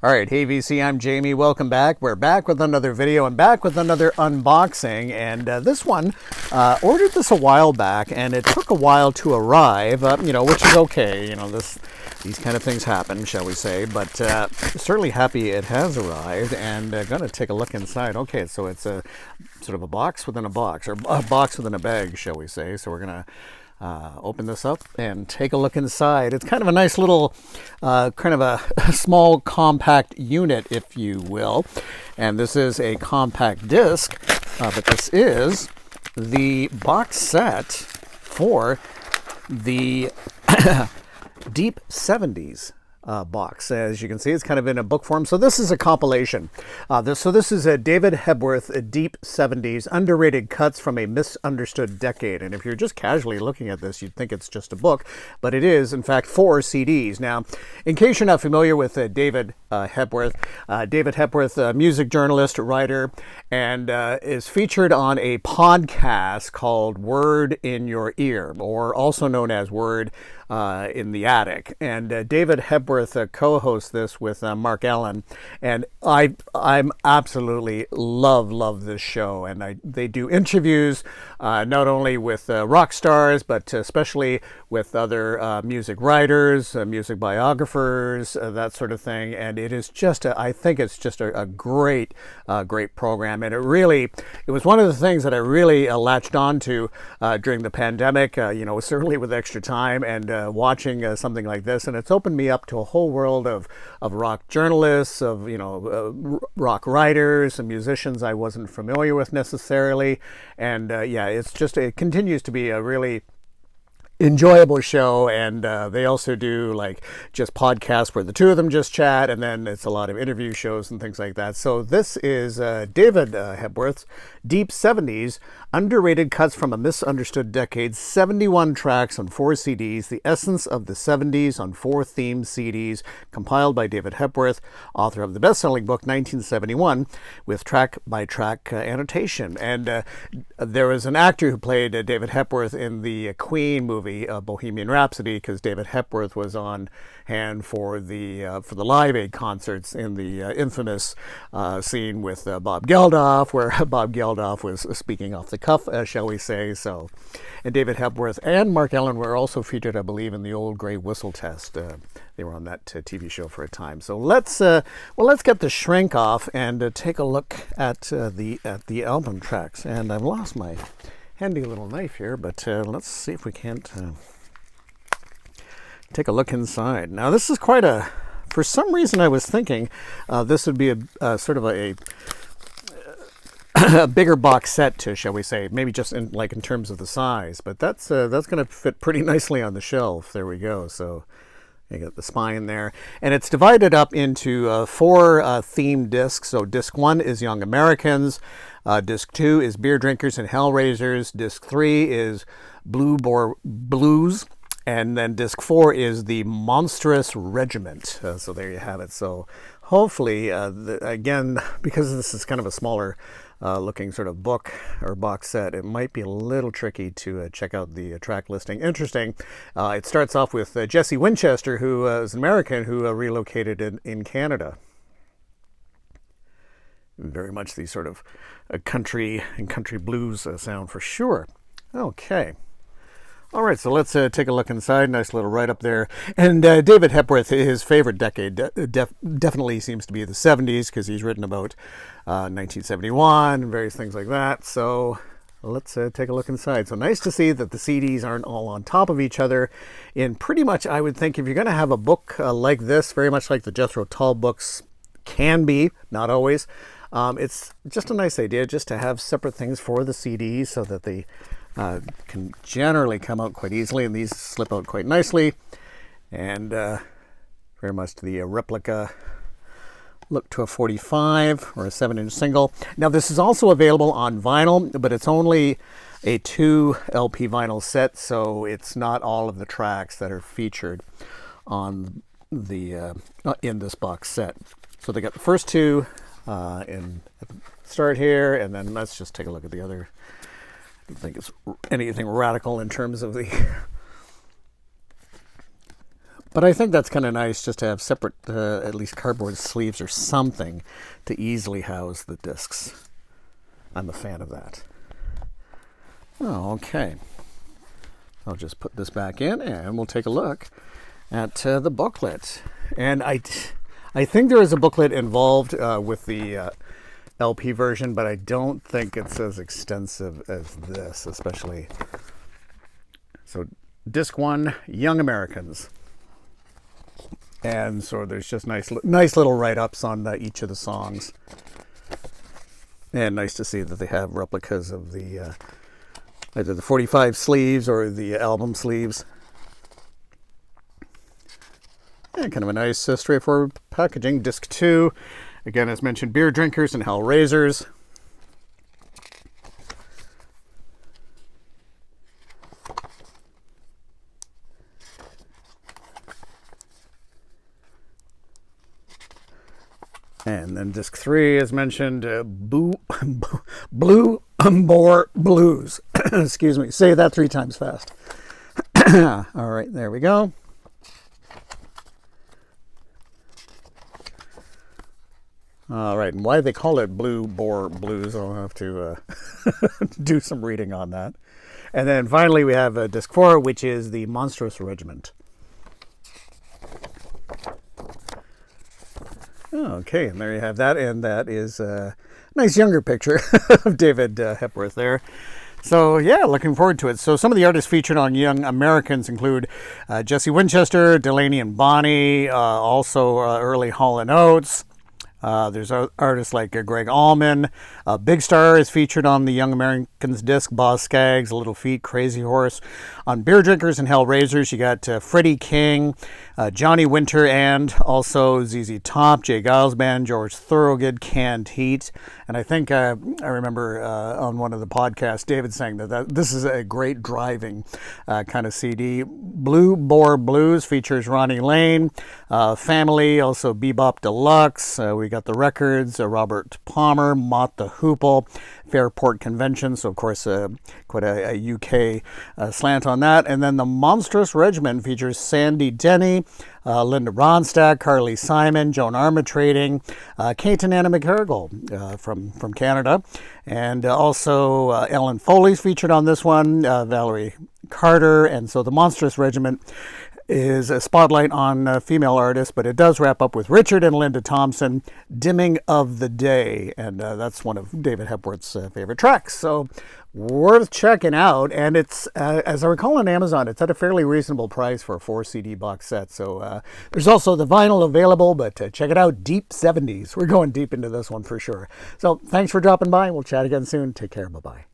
All right, hey VC, I'm Jamie. Welcome back. We're back with another video and back with another unboxing. And this one, ordered this a while back, and it took a while to arrive. Which is okay. These kind of things happen, shall we say? But certainly happy it has arrived, and going to take a look inside. Okay, so it's a sort of a box within a box, or a box within a bag, shall we say? So we're gonna open this up and take a look inside. It's kind of a nice little, kind of a small compact unit, if you will. And this is a compact disc, but this is the box set for the Deep 70s box. As you can see, it's kind of in a book form. So this is a compilation. This is a David Hepworth, a Deep 70s, underrated cuts from a misunderstood decade. And if you're just casually looking at this, you'd think it's just a book, but it is, in fact, 4 CDs. Now, in case you're not familiar with David Hepworth, music journalist, writer, and is featured on a podcast called Word in Your Ear, or also known as Word in the Attic. And David Hepworth co-hosts this with Mark Allen, and I'm absolutely love this show. And they do interviews not only with rock stars, but especially with other music writers, music biographers, that sort of thing. And it is just I think it's just a great program. And it was one of the things that I really latched on to during the pandemic, certainly with extra time and watching something like this. And it's opened me up to a whole world of rock journalists, of rock writers and musicians I wasn't familiar with necessarily. And it continues to be a really enjoyable show. And they also do like just podcasts where the two of them just chat, and then it's a lot of interview shows and things like that. So this is David Hepworth's Deep 70s, underrated cuts from a misunderstood decade, 71 tracks on 4 CDs, the essence of the 70s on 4 themed CDs, compiled by David Hepworth, author of the best-selling book 1971, with track-by-track annotation. And there was an actor who played David Hepworth in the Queen movie Bohemian Rhapsody, because David Hepworth was on hand for the Live Aid concerts in the infamous scene with Bob Geldof, where Bob Geldof was speaking off the cuff, shall we say. So, and David Hepworth and Mark Allen were also featured, I believe, in the Old Grey Whistle Test. They were on that TV show for a time. So let's get the shrink off and take a look at the album tracks. And I've lost my handy little knife here, but let's see if we can't take a look inside. Now, this is quite for some reason I was thinking this would be a sort of a bigger box set, shall we say, maybe just in terms of the size, but that's going to fit pretty nicely on the shelf. There we go. So you got the spine there, and it's divided up into 4 themed discs. So disc 1 is Young Americans, disc 2 is Beer Drinkers and Hellraisers, disc 3 is Blue Boar Blues, and then disc 4 is The Monstrous Regiment. So there you have it. So hopefully, again, because this is kind of a smaller looking sort of book or box set, it might be a little tricky to check out the track listing. Interesting. It starts off with Jesse Winchester, who is an American who relocated in Canada. Very much the sort of country and country blues sound for sure. Okay. All right, so let's take a look inside. Nice little write-up there. And David Hepworth, his favorite decade definitely seems to be the 70s, because he's written about 1971 and various things like that. So let's take a look inside. So nice to see that the CDs aren't all on top of each other. And pretty much, I would think, if you're going to have a book like this, very much like the Jethro Tull books can be, not always, it's just a nice idea just to have separate things for the CDs so that they can generally come out quite easily, and these slip out quite nicely. And very much the replica look to a 45 or a 7-inch single. Now, this is also available on vinyl, but it's only a 2 LP vinyl set, so it's not all of the tracks that are featured on the in this box set. So they got the first 2 in at the start here, and then let's just take a look at the other. I don't think it's anything radical in terms of the But I think that's kind of nice just to have separate, at least cardboard sleeves or something to easily house the discs. I'm a fan of that. Oh, okay. I'll just put this back in and we'll take a look at the booklet. And I think there is a booklet involved with the LP version, but I don't think it's as extensive as this, especially. So disc 1, Young Americans. And so there's just nice little write-ups on each of the songs. And nice to see that they have replicas of the either the 45 sleeves or the album sleeves. And kind of a nice, straightforward packaging. Disc 2, again, as mentioned, Beer Drinkers and Hellraisers. And then disc 3, as mentioned, Blue Boar Blues. Excuse me, say that 3 times fast. All right, there we go. All right, and why they call it Blue Boar Blues, I'll have to do some reading on that. And then finally we have disc 4, which is the Monstrous Regiment. Okay, and there you have that, and that is a nice younger picture of David Hepworth there. So yeah, looking forward to it. So some of the artists featured on Young Americans include Jesse Winchester, Delaney and Bonnie, also early Hall & Oates. There's artists like Greg Allman. Big Star is featured on the Young Americans disc. Boz Scaggs, Little Feat, Crazy Horse. On Beer Drinkers and Hellraisers, you got Freddie King, Johnny Winter, and also ZZ Top, Jay Giles Band, George Thorogood, Canned Heat. And I think I remember on one of the podcasts, David saying that this is a great driving kind of CD. Blue Boar Blues features Ronnie Lane, Family, also Bebop Deluxe. We got the records, Robert Palmer, Mott the Hoople, Fairport Convention, so of course quite a UK slant on that. And then the Monstrous Regiment features Sandy Denny, Linda Ronstadt, Carly Simon, Joan Armatrading, Kate and Anna McCarrigal from Canada, and also Ellen Foley's featured on this one, Valerie Carter. And so the Monstrous Regiment is a spotlight on female artists, but it does wrap up with Richard and Linda Thompson, Dimming of the Day, and that's one of David Hepworth's favorite tracks, so worth checking out. And it's, as I recall on Amazon, it's at a fairly reasonable price for a 4 CD box set. So there's also the vinyl available, but check it out, Deep 70s. We're going deep into this one for sure. So thanks for dropping by. We'll chat again soon. Take care. Bye-bye.